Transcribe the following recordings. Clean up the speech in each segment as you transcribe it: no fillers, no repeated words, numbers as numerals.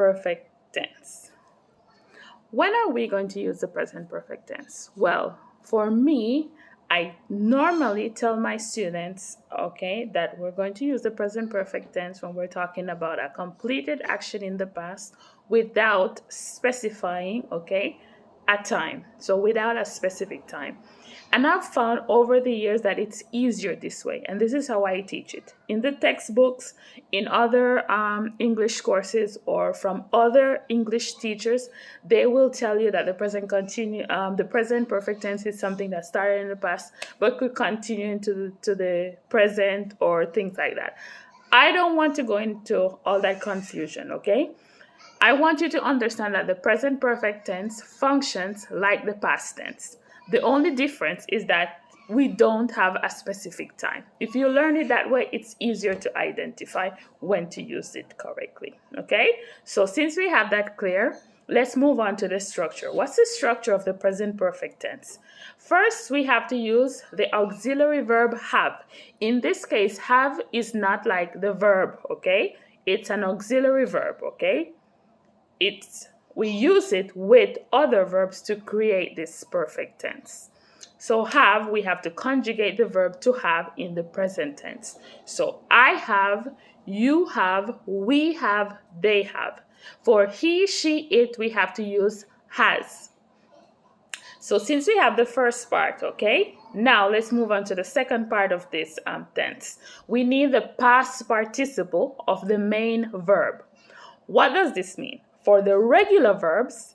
perfect tense. When are we going to use the present perfect tense? Well, for me, I normally tell my students, okay, that we're going to use the present perfect tense when we're talking about a completed action in the past without specifying, okay, a time. So without a specific time. And I've found over the years that it's easier this way. And this is how I teach it. In the textbooks, in other English courses, or from other English teachers, they will tell you that the present perfect tense is something that started in the past, but could continue into the present or things like that. I don't want to go into all that confusion, okay? I want you to understand that the present perfect tense functions like the past tense. The only difference is that we don't have a specific time. If you learn it that way, it's easier to identify when to use it correctly. Okay? So since we have that clear, let's move on to the structure. What's the structure of the present perfect tense? First, we have to use the auxiliary verb have. In this case, have is not like the verb, okay? It's an auxiliary verb, okay? We use it with other verbs to create this perfect tense. So have, we have to conjugate the verb to have in the present tense. So I have, you have, we have, they have. For he, she, it, we have to use has. So since we have the first part, okay, now let's move on to the second part of this tense. We need the past participle of the main verb. What does this mean? For the regular verbs,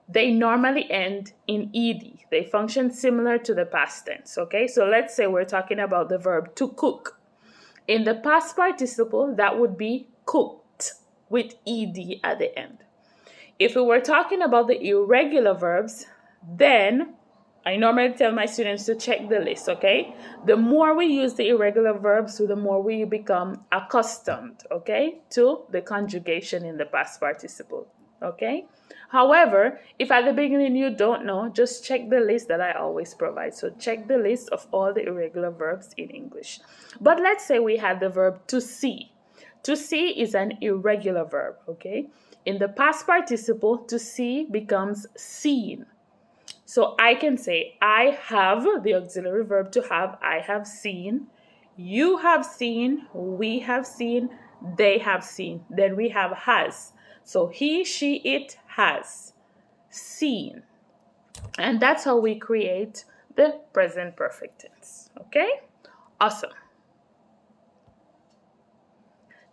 they normally end in ed. They function similar to the past tense, okay? So let's say we're talking about the verb to cook. In the past participle, that would be cooked with ed at the end. If we were talking about the irregular verbs, then I normally tell my students to check the list, okay? The more we use the irregular verbs, the more we become accustomed, okay, to the conjugation in the past participle, okay? However, if at the beginning you don't know, just check the list that I always provide. So check the list of all the irregular verbs in English. But let's say we had the verb to see. To see is an irregular verb, okay? In the past participle, to see becomes seen. So I can say, I have, the auxiliary verb to have, I have seen, you have seen, we have seen, they have seen. Then we have has. So he, she, it has seen. And that's how we create the present perfect tense. Okay? Awesome.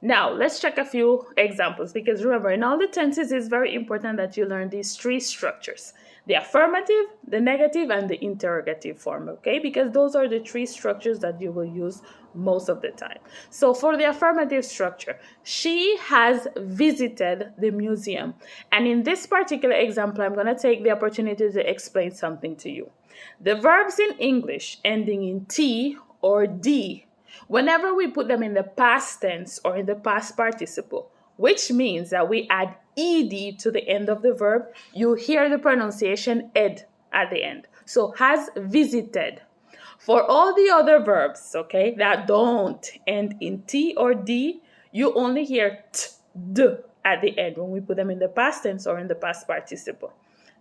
Now, let's check a few examples, because remember, in all the tenses, it's very important that you learn these three structures: the affirmative, the negative, and the interrogative form, okay? Because those are the three structures that you will use most of the time. So for the affirmative structure, she has visited the museum. And in this particular example, I'm going to take the opportunity to explain something to you. The verbs in English ending in T or D, whenever we put them in the past tense or in the past participle, which means that we add ed to the end of the verb, you hear the pronunciation ed at the end. So has visited. For all the other verbs, okay, that don't end in T or D, you only hear t, d at the end when we put them in the past tense or in the past participle.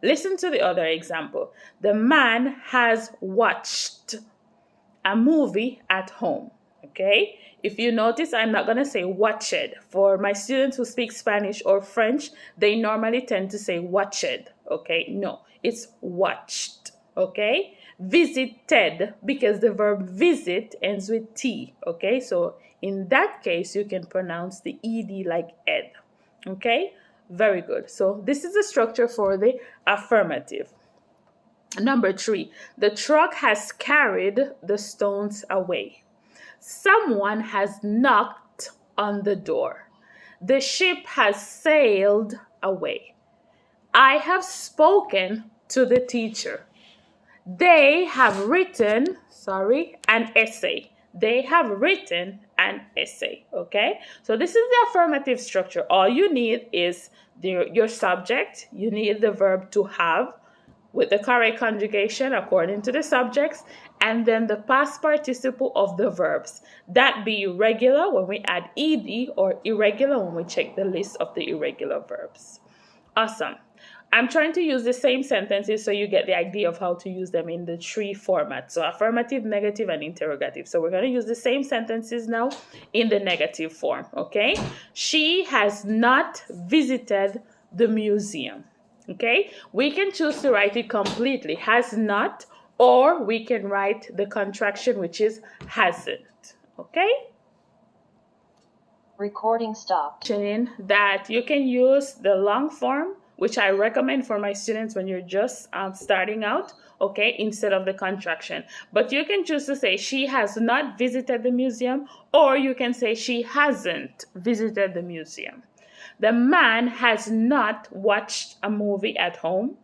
Listen to the other example. The man has watched a movie at home. Okay, if you notice, I'm not going to say watched. For my students who speak Spanish or French, they normally tend to say watched. Okay, no, it's watched. Okay, visited, because the verb visit ends with T. Okay, so in that case, you can pronounce the ed like ed. Okay, very good. So this is the structure for the affirmative. Number 3, the truck has carried the stones away. Someone has knocked on the door. The ship has sailed away. I have spoken to the teacher. They have written, an essay. They have written an essay, okay? So this is the affirmative structure. All you need is your subject. You need the verb to have, with the correct conjugation according to the subjects, and then the past participle of the verbs. That be regular when we add ed, or irregular when we check the list of the irregular verbs. Awesome. I'm trying to use the same sentences so you get the idea of how to use them in the three formats. So affirmative, negative, and interrogative. So we're going to use the same sentences now in the negative form, okay? She has not visited the museum, okay? We can choose to write it completely, has not, or we can write the contraction, which is hasn't, okay? Recording stopped. That you can use the long form, which I recommend for my students when you're just starting out, okay, instead of the contraction. But you can choose to say she has not visited the museum, or you can say she hasn't visited the museum. The man has not watched a movie at home,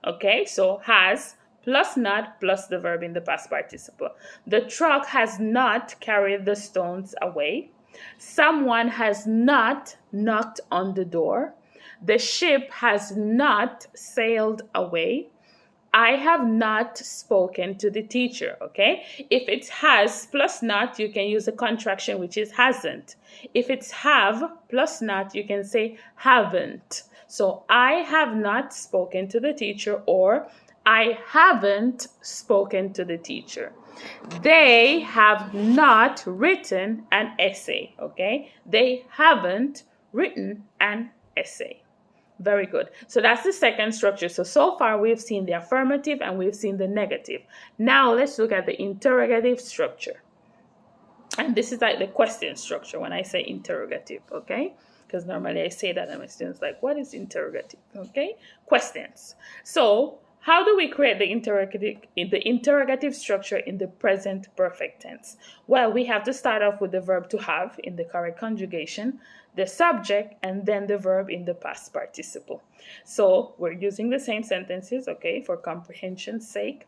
okay, so has plus not plus the verb in the past participle. The truck has not carried the stones away. Someone has not knocked on the door. The ship has not sailed away. I have not spoken to the teacher, okay? If it's has plus not, you can use a contraction, which is hasn't. If it's have plus not, you can say haven't. So I have not spoken to the teacher, or I haven't spoken to the teacher. They have not written an essay, okay? They haven't written an essay. Very good. So that's the second structure. So far we've seen the affirmative and we've seen the negative. Now let's look at the interrogative structure. And this is like the question structure when I say interrogative, okay? Because normally I say that and my students like, what is interrogative, okay? Questions. So how do we create the interrogative structure in the present perfect tense? Well, we have to start off with the verb to have in the correct conjugation, the subject, and then the verb in the past participle. So we're using the same sentences, okay, for comprehension's sake.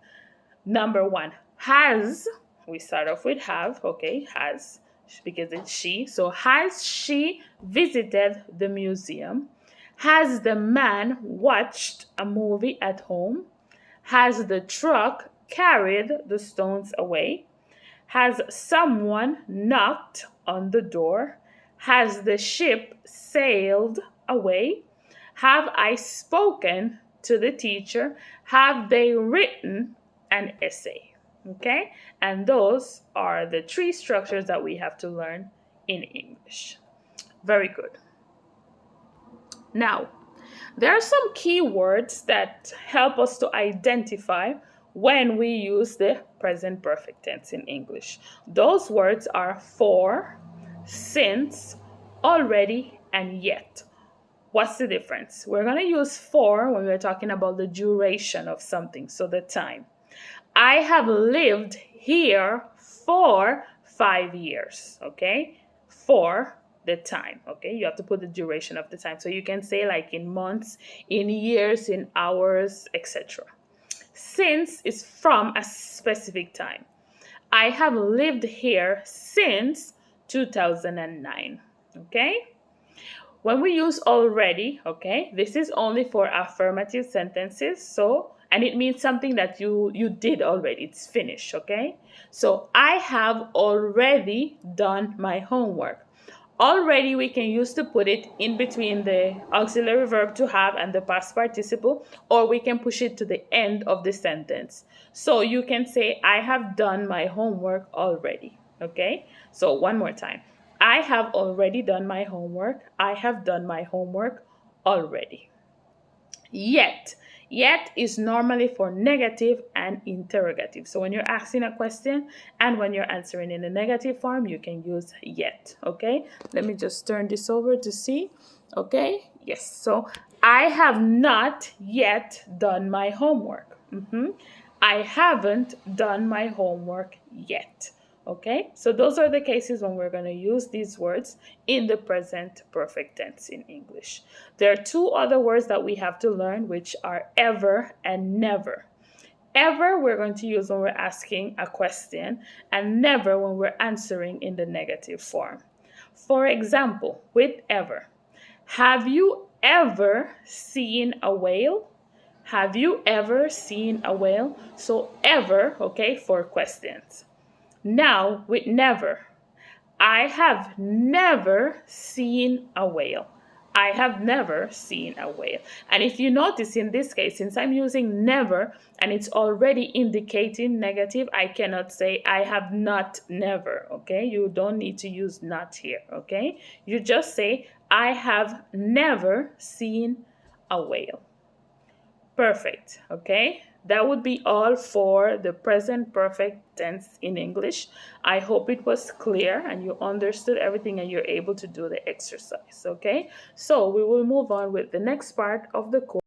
Number one, has, we start off with have, okay, has, because it's she. So has she visited the museum? Has the man watched a movie at home? Has the truck carried the stones away? Has someone knocked on the door? Has the ship sailed away? Have I spoken to the teacher? Have they written an essay? Okay? And those are the three structures that we have to learn in English. Very good. Now, there are some key words that help us to identify when we use the present perfect tense in English. Those words are for, since, already, and yet. What's the difference? We're going to use for when we're talking about the duration of something, so the time. I have lived here for 5 years, okay? For the time, okay? You have to put the duration of the time. So you can say like in months, in years, in hours, etc. Since is from a specific time. I have lived here since 2009, okay? When we use already, okay, this is only for affirmative sentences, so, and it means something that you did already, it's finished, okay? So I have already done my homework. Already we can use to put it in between the auxiliary verb to have and the past participle, or we can push it to the end of the sentence. So you can say, I have done my homework already, okay? So one more time. I have already done my homework. I have done my homework already. Yet. Yet is normally for negative and interrogative. So when you're asking a question and when you're answering in the negative form, you can use yet, okay? Let me just turn this over to see, okay? Yes, so I have not yet done my homework. I haven't done my homework yet. Okay, so those are the cases when we're going to use these words in the present perfect tense in English. There are two other words that we have to learn, which are ever and never. Ever we're going to use when we're asking a question, and never when we're answering in the negative form. For example, with ever, have you ever seen a whale? Have you ever seen a whale? So ever, okay, for questions. Now with never. I have never seen a whale. I have never seen a whale. And if you notice in this case, since I'm using never and it's already indicating negative, I cannot say I have not never, okay? You don't need to use not here, okay? You just say I have never seen a whale. Perfect, okay? That would be all for the present perfect tense in English. I hope it was clear and you understood everything and you're able to do the exercise, okay? So we will move on with the next part of the course.